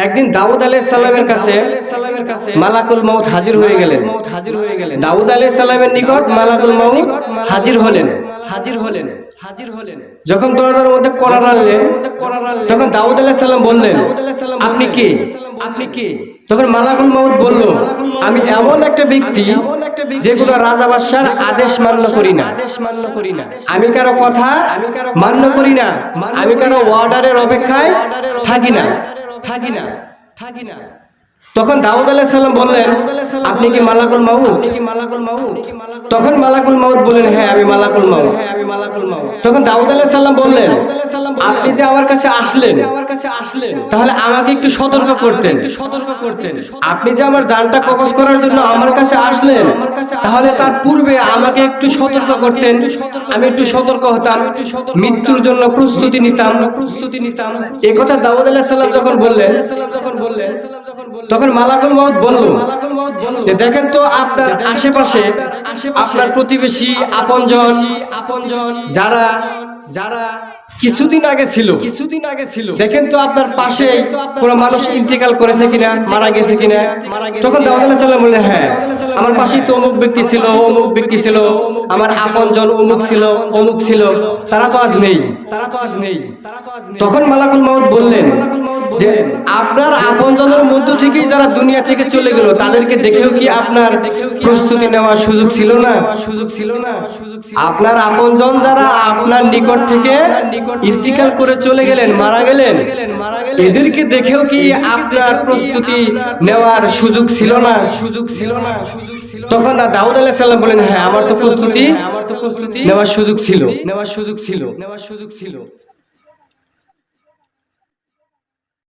একদিন দাউদ আলাইহিস সালামের কাছে মালাকুল মউত হাজির হয়ে গেলেন। দাউদ আলাইহিস সালামের নিকট মালাকুল মউত হাজির হলেন। যখন দরজার মধ্যে কড়া নাড়লেন, তখন দাউদ আলাইহিস সালাম বললেন, আপনি কে? তখন মালাকুল মউত বলল, আমি এমন একটা ব্যক্তি যেগুলো রাজা বাদশার আদেশ মান্য করি না, আমি কারো কথা মান্য করি না, আমি কারো অর্ডারের অপেক্ষায় থাকি না। তখন দাউদ আলাইহিস সালাম বললেন, আপনি কি মালাকুল মউত? তখন মালাকুল মউত বললেন, হ্যাঁ আমি মালাকুল মউত। তখন দাউদ আলাইহিস সালাম বললেন, আপনি যে আমার কাছে আসলেন তাহলে আমাকে একটু সতর্ক করতেন। আপনি যে আমার জানটা কবজ করার জন্য আমার কাছে আসলেন, তাহলে তার পূর্বে আমাকে একটু সতর্ক করতেন, আমি একটু সতর্ক হতাম, মৃত্যুর জন্য প্রস্তুতি নিতাম। এই কথা দাউদ আলাইহিস সালাম যখন বললেন, তখন মালাকুল মউত বলল যে দেখেন তো আপনার আশেপাশে আপনার প্রতিবেশী আপনজন যারা কিছুদিন আগে ছিল দেখেন তো আপনার পাশে কোনো মানুষ ইন্তেকাল করেছে কিনা, মারা গেছে কিনা। তখন দাউদ আলাইহিস সালাম বললেন, হ্যাঁ আমার পাশেই তো অমুক ব্যক্তি ছিল, অমুক ব্যক্তি ছিল, আমার আপনজন অমুক ছিল, তারা তো আজ নেই। তখন মালাকুল মউত বললেন যে আপনার আপনজনের মধ্য থেকেই যারা দুনিয়া থেকে চলে গেল, তাদেরকে দেখেও কি আপনার প্রস্তুতি নেওয়ার সুযোগ ছিল না? আপনার আপনজন যারা আপনার নিকট থেকে ইন্তিকাল করে চলে গেলেন, মারা গেলেন, এদেরকে দেখেও কি আপনার প্রস্তুতি নেওয়ার সুযোগ ছিল না? তখন দাউদ আলাইহিস সালাম বলেন, হ্যাঁ আমার তো প্রস্তুতি নেওয়ার সুযোগ ছিল।